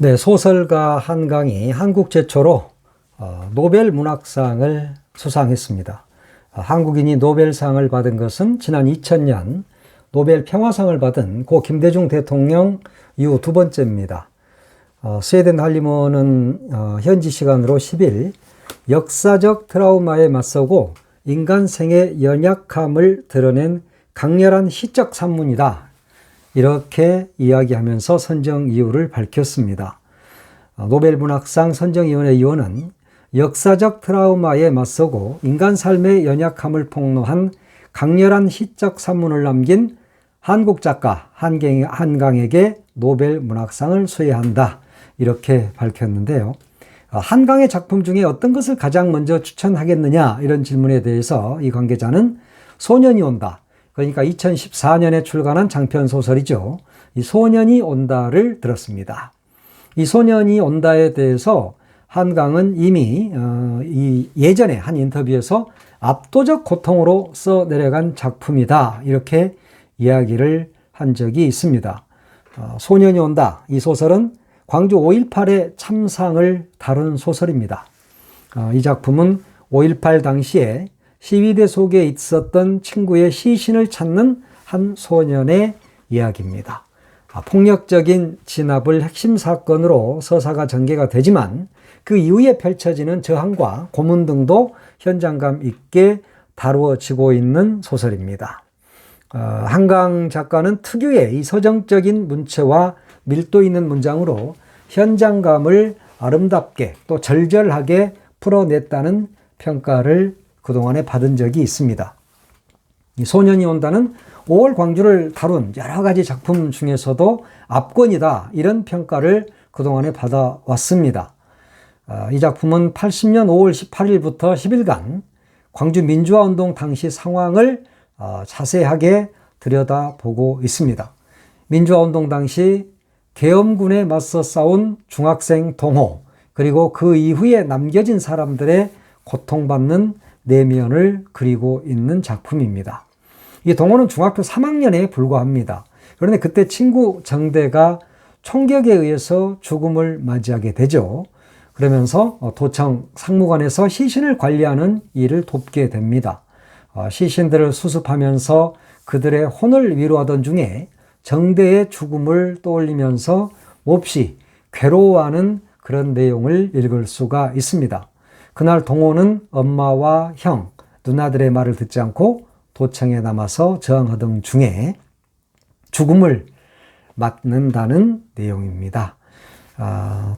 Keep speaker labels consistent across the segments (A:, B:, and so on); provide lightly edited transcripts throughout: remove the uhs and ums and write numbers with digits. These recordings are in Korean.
A: 네, 소설가 한강이 한국 최초로 노벨 문학상을 수상했습니다. 한국인이 노벨상을 받은 것은 지난 2000년 노벨 평화상을 받은 고 김대중 대통령 이후 두 번째입니다. 스웨덴 할리먼은 현지 시간으로 10일 역사적 트라우마에 맞서고 인간생의 연약함을 드러낸 강렬한 시적 산문이다, 이렇게 이야기하면서 선정 이유를 밝혔습니다. 노벨 문학상 선정위원회 위원은 역사적 트라우마에 맞서고 인간 삶의 연약함을 폭로한 강렬한 시적 산문을 남긴 한국 작가 한강에게 노벨 문학상을 수여한다, 이렇게 밝혔는데요. 한강의 작품 중에 어떤 것을 가장 먼저 추천하겠느냐, 이런 질문에 대해서 이 관계자는 소년이 온다, 그러니까 2014년에 출간한 장편 소설이죠. 이 소년이 온다를 들었습니다. 이 소년이 온다에 대해서 한강은 이미 예전에 한 인터뷰에서 압도적 고통으로 써내려간 작품이다, 이렇게 이야기를 한 적이 있습니다. 소년이 온다, 이 소설은 광주 5.18의 참상을 다룬 소설입니다. 이 작품은 5.18 당시에 시위대 속에 있었던 친구의 시신을 찾는 한 소년의 이야기입니다. 폭력적인 진압을 핵심 사건으로 서사가 전개가 되지만 그 이후에 펼쳐지는 저항과 고문 등도 현장감 있게 다루어지고 있는 소설입니다. 한강 작가는 특유의 이 서정적인 문체와 밀도 있는 문장으로 현장감을 아름답게 또 절절하게 풀어냈다는 평가를 그동안에 받은 적이 있습니다. 이 소년이 온다는 5월 광주를 다룬 여러 가지 작품 중에서도 압권이다, 이런 평가를 그동안에 받아왔습니다. 이 작품은 80년 5월 18일부터 10일간 광주 민주화운동 당시 상황을 자세하게 들여다보고 있습니다. 민주화운동 당시 계엄군에 맞서 싸운 중학생 동호, 그리고 그 이후에 남겨진 사람들의 고통받는 내면을 그리고 있는 작품입니다. 이 동호는 중학교 3학년에 불과합니다. 그런데 그때 친구 정대가 총격에 의해서 죽음을 맞이하게 되죠. 그러면서 도청 상무관에서 시신을 관리하는 일을 돕게 됩니다. 시신들을 수습하면서 그들의 혼을 위로하던 중에 정대의 죽음을 떠올리면서 몹시 괴로워하는 그런 내용을 읽을 수가 있습니다. 그날 동호는 엄마와 형, 누나들의 말을 듣지 않고 도청에 남아서 저항하던 중에 죽음을 맞는다는 내용입니다.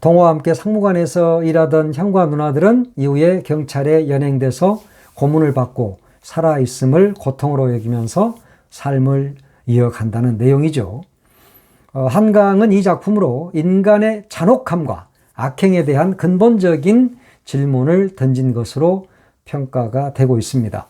A: 동호와 함께 상무관에서 일하던 형과 누나들은 이후에 경찰에 연행돼서 고문을 받고 살아있음을 고통으로 여기면서 삶을 이어간다는 내용이죠. 한강은 이 작품으로 인간의 잔혹함과 악행에 대한 근본적인 질문을 던진 것으로 평가가 되고 있습니다.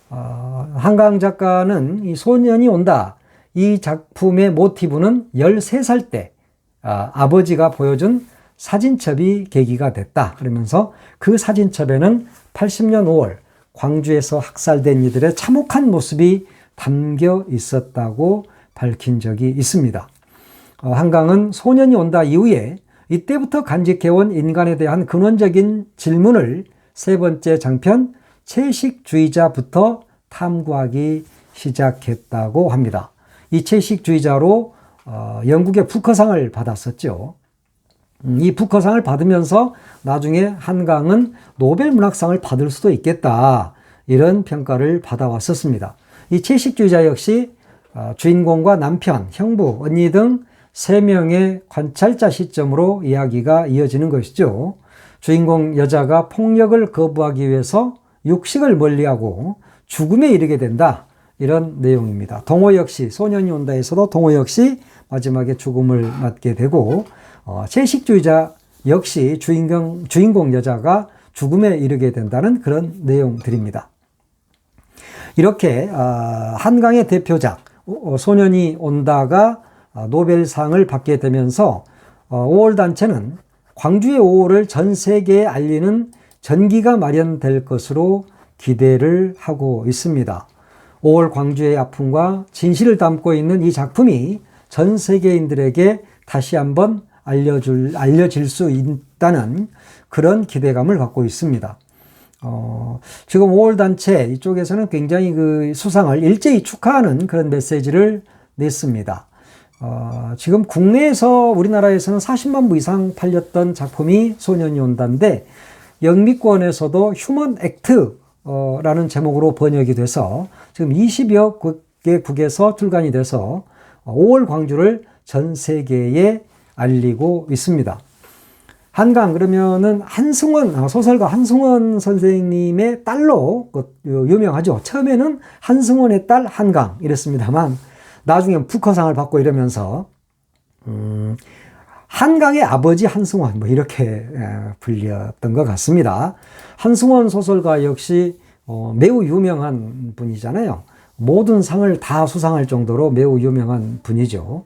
A: 한강 작가는 이 소년이 온다, 이 작품의 모티브는 13살 때 아버지가 보여준 사진첩이 계기가 됐다, 그러면서 그 사진첩에는 80년 5월 광주에서 학살된 이들의 참혹한 모습이 담겨 있었다고 밝힌 적이 있습니다. 한강은 소년이 온다 이후에 이때부터 간직해온 인간에 대한 근원적인 질문을 세 번째 장편 채식주의자부터 탐구하기 시작했다고 합니다. 이 채식주의자로 영국의 부커상을 받았었죠. 이 부커상을 받으면서 나중에 한강은 노벨 문학상을 받을 수도 있겠다, 이런 평가를 받아왔었습니다. 이 채식주의자 역시 주인공과 남편, 형부, 언니 등 3명의 관찰자 시점으로 이야기가 이어지는 것이죠. 주인공 여자가 폭력을 거부하기 위해서 육식을 멀리하고 죽음에 이르게 된다, 이런 내용입니다. 동호 역시 소년이 온다에서도 동호 역시 마지막에 죽음을 맞게 되고 채식주의자 역시 주인공 여자가 죽음에 이르게 된다는 그런 내용들입니다. 이렇게 한강의 대표작 소년이 온다가 노벨상을 받게 되면서 5월 단체는 광주의 5월을 전 세계에 알리는 전기가 마련될 것으로 기대를 하고 있습니다. 5월 광주의 아픔과 진실을 담고 있는 이 작품이 전 세계인들에게 다시 한번 알려질 수 있다는 그런 기대감을 갖고 있습니다. 지금 5월 단체 이쪽에서는 굉장히 그 수상을 일제히 축하하는 그런 메시지를 냈습니다. 지금 국내에서 우리나라에서는 40만 부 이상 팔렸던 작품이 소년이 온다인데 영미권에서도 휴먼 액트라는 제목으로 번역이 돼서 지금 20여 개국에서 출간이 돼서 5월 광주를 전 세계에 알리고 있습니다. 한강 그러면은 한승원 소설가 한승원 선생님의 딸로 유명하죠. 처음에는 한승원의 딸 한강 이랬습니다만 나중에 부커상을 받고 이러면서 한강의 아버지 한승원 뭐 이렇게 불렸던 것 같습니다. 한승원 소설가 역시 매우 유명한 분이잖아요. 모든 상을 다 수상할 정도로 매우 유명한 분이죠.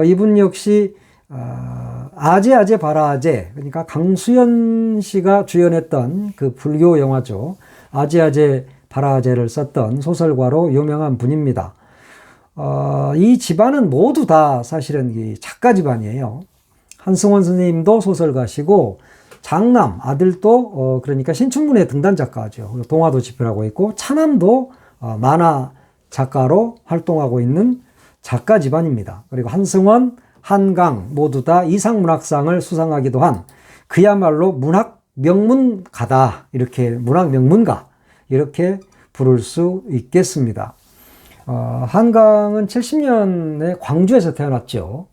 A: 이분 역시 아제 바라아제 그러니까 강수연 씨가 주연했던 그 불교 영화죠. 아제 바라아제를 썼던 소설가로 유명한 분입니다. 이 집안은 모두 다 사실은 이 작가 집안이에요. 한승원 선생님도 소설가시고 장남 아들도 그러니까 신춘문예 등단 작가죠. 동화도 집필하고 있고 차남도 만화 작가로 활동하고 있는 작가 집안입니다. 그리고 한승원, 한강 모두 다 이상문학상을 수상하기도 한 그야말로 문학 명문가다. 이렇게 문학 명문가 이렇게 부를 수 있겠습니다. 한강은 70년에 광주에서 태어났죠.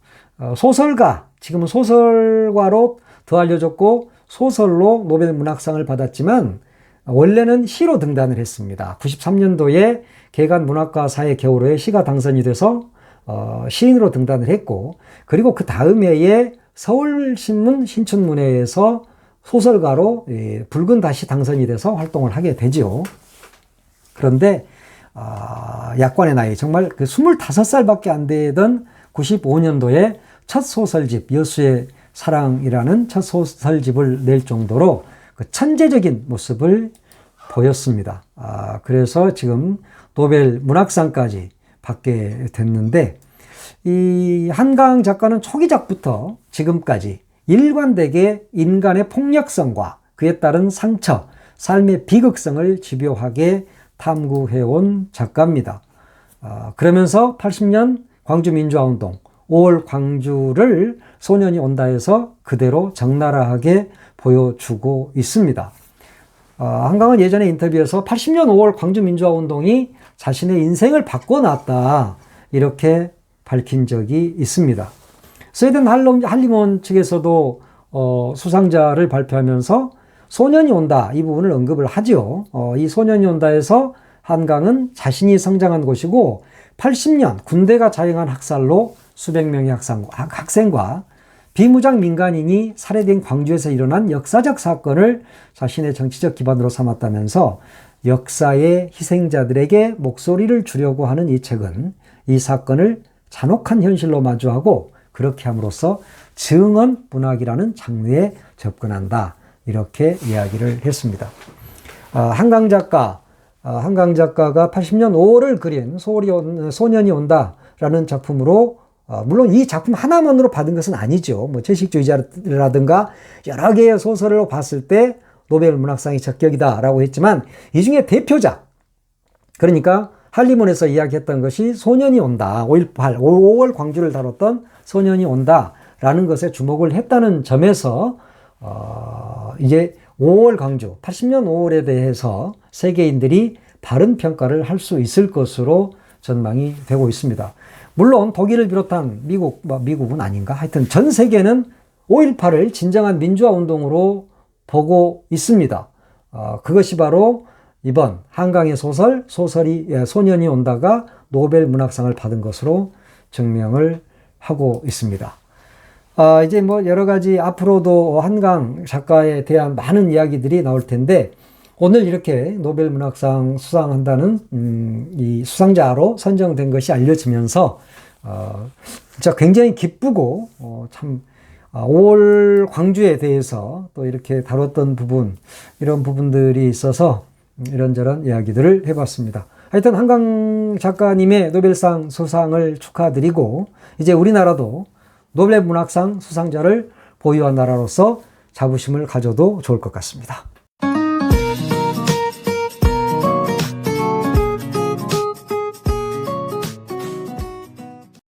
A: 소설가, 지금은 소설가로 더 알려졌고 소설로 노벨 문학상을 받았지만 원래는 시로 등단을 했습니다. 93년도에 개간 문학과사의 겨울호에 시가 당선이 돼서 시인으로 등단을 했고 그리고 그 다음 해에 서울신문 신춘문예에서 소설가로 붉은 다시 당선이 돼서 활동을 하게 되죠. 그런데 약관의 나이 정말 그 25살밖에 안 되던 95년도에 첫 소설집 여수의 사랑이라는 첫 소설집을 낼 정도로 그 천재적인 모습을 보였습니다. 그래서 지금 노벨 문학상까지 받게 됐는데 이 한강 작가는 초기작부터 지금까지 일관되게 인간의 폭력성과 그에 따른 상처, 삶의 비극성을 집요하게 탐구해온 작가입니다. 그러면서 80년 광주민주화운동 5월 광주를 소년이 온다에서 그대로 적나라하게 보여주고 있습니다. 한강은 예전에 인터뷰에서 80년 5월 광주민주화운동이 자신의 인생을 바꿔놨다 이렇게 밝힌 적이 있습니다. 스웨덴 할리몬 측에서도 수상자를 발표하면서 소년이 온다 이 부분을 언급을 하죠. 이 소년이 온다에서 한강은 자신이 성장한 곳이고 80년 군대가 자행한 학살로 수백 명의 학생과 비무장 민간인이 살해된 광주에서 일어난 역사적 사건을 자신의 정치적 기반으로 삼았다면서 역사의 희생자들에게 목소리를 주려고 하는 이 책은 이 사건을 잔혹한 현실로 마주하고 그렇게 함으로써 증언 문학이라는 장르에 접근한다. 이렇게 이야기를 했습니다. 한강 작가가 80년 5월을 그린 소년이 온다라는 작품으로 물론 이 작품 하나만으로 받은 것은 아니죠. 뭐 채식주의자라든가 여러 개의 소설을 봤을 때 노벨 문학상이 적격이다라고 했지만 이 중에 대표작 그러니까 할리몬에서 이야기했던 것이 소년이 온다. 5월 광주를 다뤘던 소년이 온다라는 것에 주목을 했다는 점에서 이제 5월 광주 80년 5월에 대해서 세계인들이 바른 평가를 할 수 있을 것으로 전망이 되고 있습니다. 물론 독일을 비롯한 미국은 아닌가? 하여튼 전 세계는 5.18을 진정한 민주화 운동으로 보고 있습니다. 그것이 바로 이번 한강의 소설이 소년이 온다가 노벨 문학상을 받은 것으로 증명을 하고 있습니다. 이제 뭐 여러 가지 앞으로도 한강 작가에 대한 많은 이야기들이 나올 텐데 오늘 이렇게 노벨 문학상 수상한다는 이 수상자로 선정된 것이 알려지면서 진짜 굉장히 기쁘고 참 5월 광주에 대해서 또 이렇게 다뤘던 부분 이런 부분들이 있어서 이런저런 이야기들을 해봤습니다. 하여튼 한강 작가님의 노벨상 수상을 축하드리고 이제 우리나라도 노벨 문학상 수상자를 보유한 나라로서 자부심을 가져도 좋을 것 같습니다.